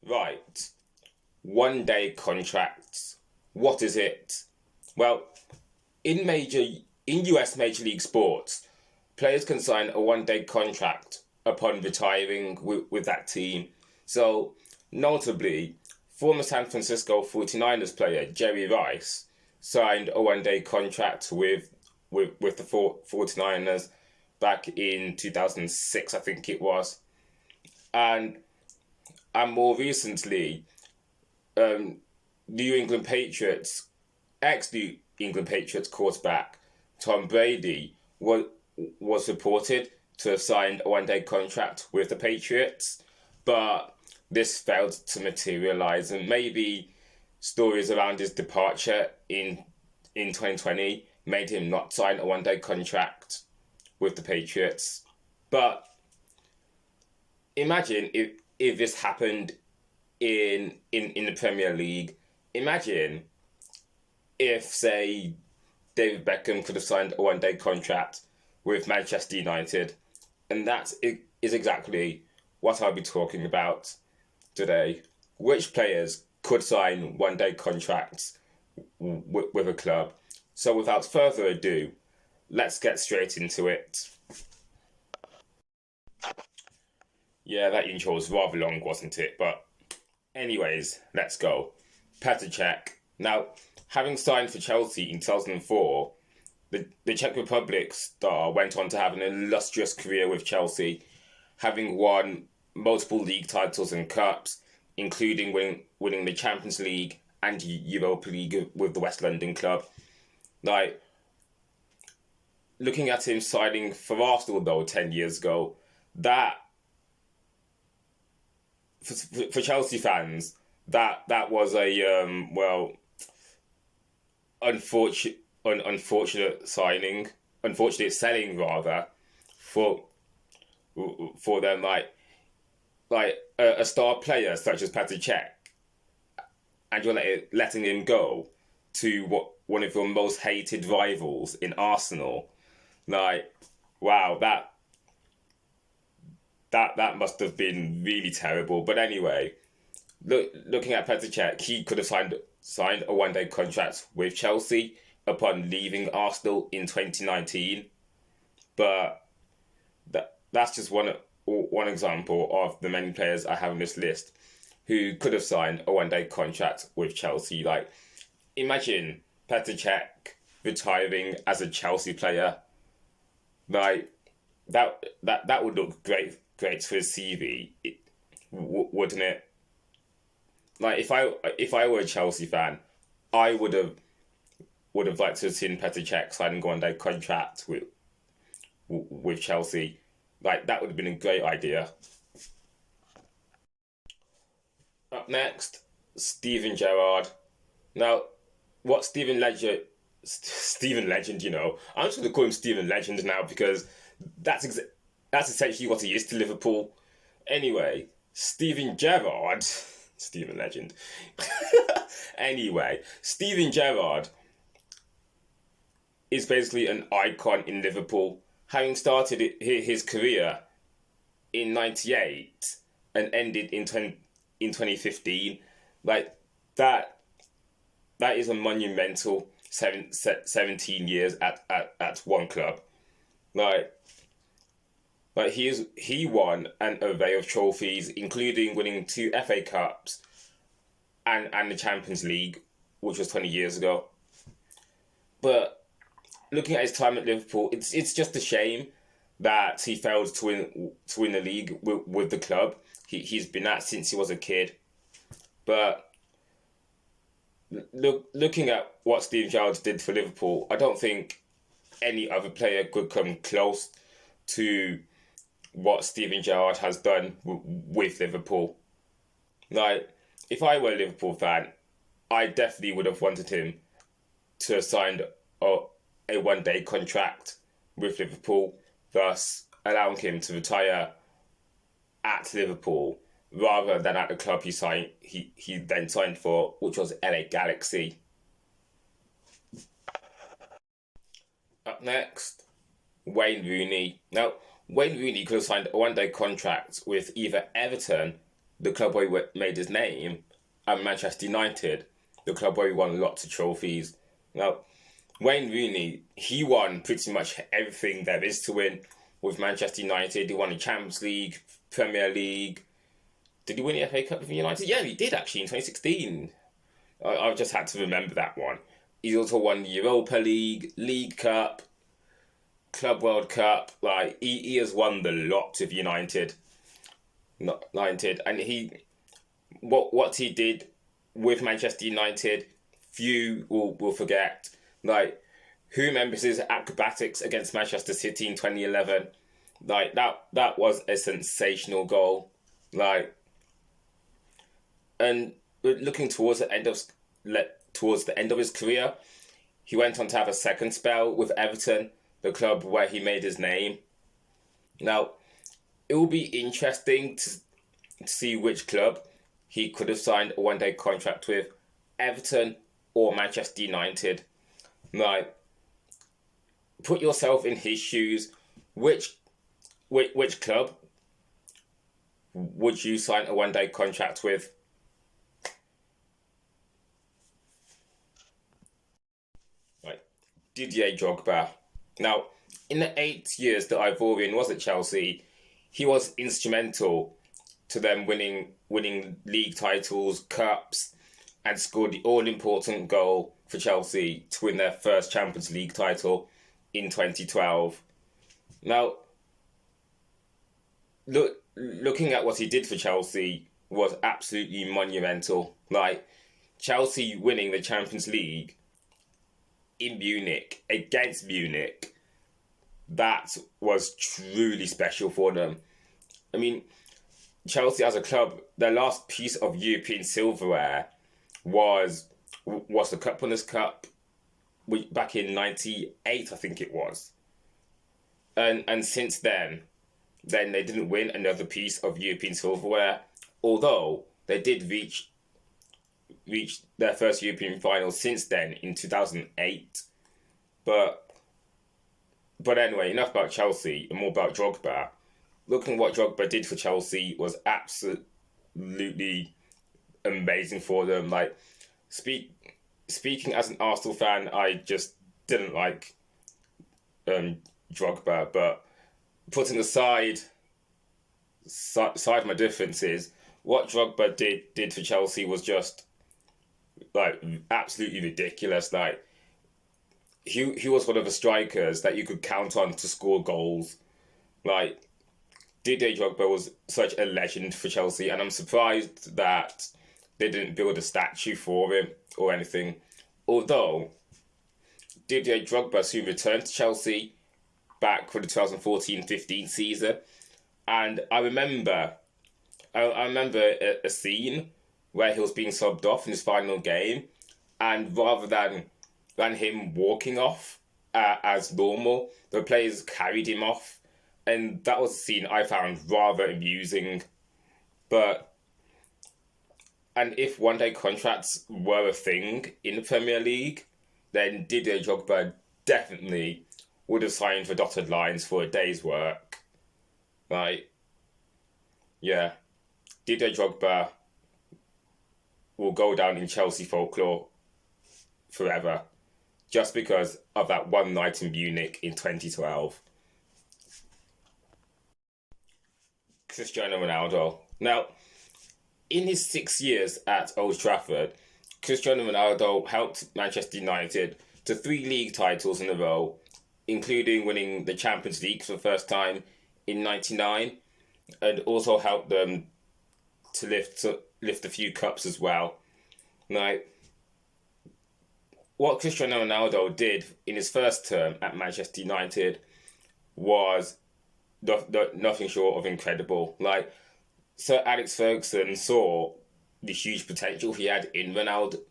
Right. 1 day contracts. What is it? Well, in US Major League Sports, players can sign a 1 day contract upon retiring with that team. So, notably, former San Francisco 49ers player Jerry Rice signed a 1 day contract with the 49ers back in 2006, I think it was. And and more recently, um, New England Patriots, ex-New England Patriots quarterback Tom Brady was reported to have signed a 1 day contract with the Patriots, but this failed to materialize. And maybe stories around his departure in 2020 made him not sign a 1 day contract with the Patriots. But imagine if this happened in the Premier League. Imagine if, say, David Beckham could have signed a 1 day contract with Manchester United, and is exactly what I'll be talking about today. Which players could sign 1 day contracts with a club? So, without further ado, let's get straight into it. Yeah, that intro was rather long, wasn't it? But anyways, let's go. Petr Cech. Now, having signed for Chelsea in 2004, the Czech Republic star went on to have an illustrious career with Chelsea, having won multiple league titles and cups, including winning the Champions League and Europa League with the West London club. Like, looking at him signing for Arsenal though 10 years ago, that for Chelsea fans, that was a unfortunate signing, unfortunate selling rather, for them. Like a star player such as Petr Cech, and you're letting him go to one of your most hated rivals in Arsenal. Like, wow, that must have been really terrible. But anyway, looking at Petr Cech, he could have signed a 1 day contract with Chelsea upon leaving Arsenal in 2019. But that's just one example of the many players I have on this list who could have signed a 1 day contract with Chelsea. Like, imagine Petr Cech retiring as a Chelsea player. Like, that would look great for his CV, wouldn't it? Like, if I were a Chelsea fan, I would have liked to have seen Petr Cech signing a 1 day contract with Chelsea. Like, that would have been a great idea. Up next, Steven Gerrard. Now, what Steven Legend, I'm just going to call him Steven Legend now because that's that's essentially what he is to Liverpool. Anyway, Steven Gerrard, Steven Legend. Anyway, Steven Gerrard is basically an icon in Liverpool, having started his career in '98 and ended in 2015. Like, that is a monumental 17 years at one club. Like he won an array of trophies, including winning 2 FA Cups and the Champions League, which was 20 years ago. But looking at his time at Liverpool, it's just a shame that he failed to win the league with the club. He's been at since he was a kid. But looking at what Steve Gerrard did for Liverpool, I don't think any other player could come close to what Steven Gerrard has done with Liverpool. Like, if I were a Liverpool fan, I definitely would have wanted him to have signed a 1 day contract with Liverpool, thus allowing him to retire at Liverpool rather than at the club he then signed for, which was LA Galaxy. Up next, Wayne Rooney. Now, Wayne Rooney could have signed a 1 day contract with either Everton, the club where he made his name, and Manchester United, the club where he won lots of trophies. Now, Wayne Rooney, he won pretty much everything there is to win with Manchester United. He won the Champions League, Premier League. Did he win the FA Cup with United? Yeah, he did actually in 2016. I've just had to remember that one. He's also won the Europa League, League Cup, Club World Cup. Like he has won the lot of United. United, and what he did with Manchester United, few will forget. Like, who remembers his acrobatics against Manchester City in 2011? Like that was a sensational goal. Like, and looking towards the end of his career, he went on to have a second spell with Everton, the club where he made his name. Now, it will be interesting to see which club he could have signed a one-day contract with, Everton or Manchester United. Like, put yourself in his shoes. Which club would you sign a one-day contract with? Right, Didier Drogba. Now, in the 8 years that Ivorian was at Chelsea, he was instrumental to them winning league titles, cups, and scored the all-important goal for Chelsea to win their first Champions League title in 2012. Now, looking at what he did for Chelsea was absolutely monumental. Like, Chelsea winning the Champions League in Munich, against Munich, that was truly special for them. I mean, Chelsea as a club, their last piece of European silverware was the Cup Winners' Cup back in '98, I think it was. And since then they didn't win another piece of European silverware, although they did reach their first European final since then in 2008. But anyway, enough about Chelsea and more about Drogba. Looking at what Drogba did for Chelsea was absolutely amazing for them. Like, speaking as an Arsenal fan, I just didn't like Drogba, but putting aside my differences, what Drogba did for Chelsea was just like absolutely ridiculous. Like, he was one of the strikers that you could count on to score goals. Like, Didier Drogba was such a legend for Chelsea, and I'm surprised that they didn't build a statue for him or anything. Although Didier Drogba soon returned to Chelsea back for the 2014-15 season, and I remember a scene where he was being subbed off in his final game, and rather than him walking off as normal, the players carried him off. And that was a scene I found rather amusing. And if one-day contracts were a thing in the Premier League, then Didier Drogba definitely would have signed for dotted lines for a day's work. Like, yeah, Didier Drogba will go down in Chelsea folklore forever, just because of that one night in Munich in 2012. Cristiano Ronaldo. Now, in his 6 years at Old Trafford, Cristiano Ronaldo helped Manchester United to 3 league titles in a row, including winning the Champions League for the first time in '99, and also helped them to lift a few cups as well. Now, what Cristiano Ronaldo did in his first term at Manchester United was nothing short of incredible. Like, Sir Alex Ferguson saw the huge potential he had in Ronaldo,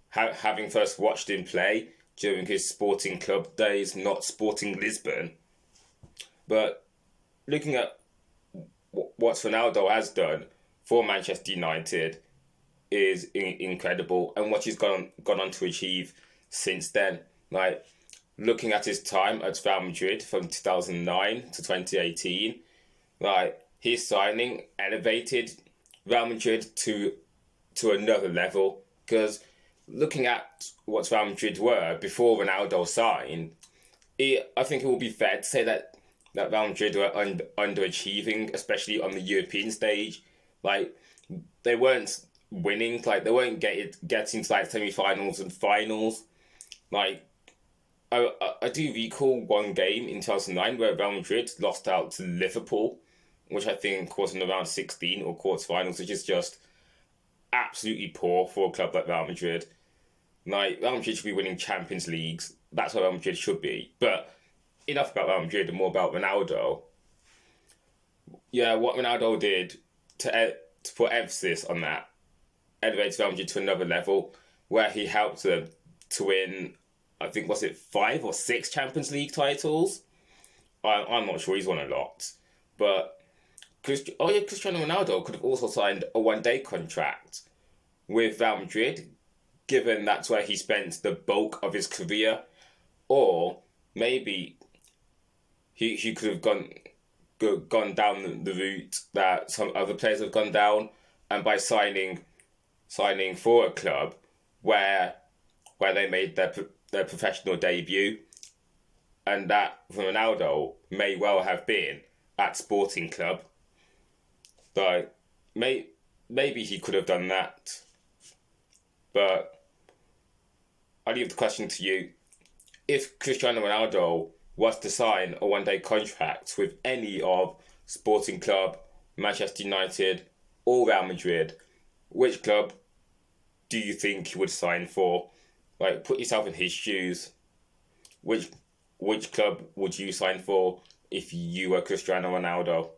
having first watched him play during his Sporting Club days, not Sporting Lisbon. But looking at what Ronaldo has done for Manchester United is incredible, and what he's gone on to achieve since then. Like, looking at his time at Real Madrid from 2009 to 2018, like, his signing elevated Real Madrid to another level. Because looking at what Real Madrid were before Ronaldo signed, I think it would be fair to say that Real Madrid were underachieving, especially on the European stage. Like, they weren't winning, like they weren't getting to like semi-finals and finals. Like, I do recall one game in 2009 where Real Madrid lost out to Liverpool, which I think was in the round 16 or quarterfinals, which is just absolutely poor for a club like Real Madrid. Like, Real Madrid should be winning Champions Leagues. That's what Real Madrid should be. But enough about Real Madrid and more about Ronaldo. Yeah, what Ronaldo did to put emphasis on that elevated Real Madrid to another level, where he helped them to win, I think, was it 5 or 6 Champions League titles? I'm not sure, he's won a lot. But, Cristiano Ronaldo could have also signed a one-day contract with Real Madrid, given that's where he spent the bulk of his career. Or maybe he could have gone down the route that some other players have gone down, and by signing for a club where they made their professional debut, and that for Ronaldo may well have been at Sporting Club. But maybe he could have done that. But I leave the question to you. If Cristiano Ronaldo was to sign a one-day contract with any of Sporting Club, Manchester United, or Real Madrid, which club do you think he would sign for? Like, put yourself in his shoes. Which club would you sign for if you were Cristiano Ronaldo?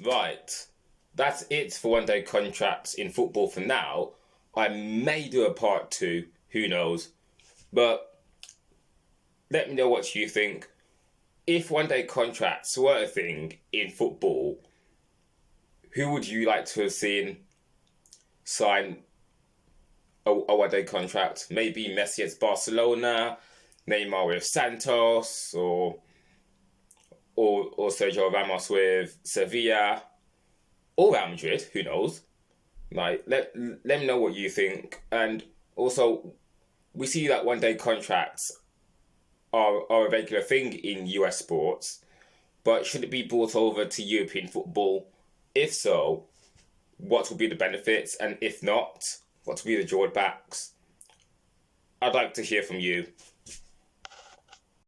Right. That's it for one-day contracts in football for now. I may do a part 2, who knows. But let me know what you think. If one-day contracts were a thing in football, who would you like to have seen sign a one-day contract? Maybe Messi at Barcelona, Neymar with Santos, or Sergio Ramos with Sevilla, or Real Madrid, who knows? Like, let me know what you think. And also, we see that one-day contracts are a regular thing in US sports, but should it be brought over to European football? If so, what will be the benefits? And if not, what will be the drawbacks? I'd like to hear from you.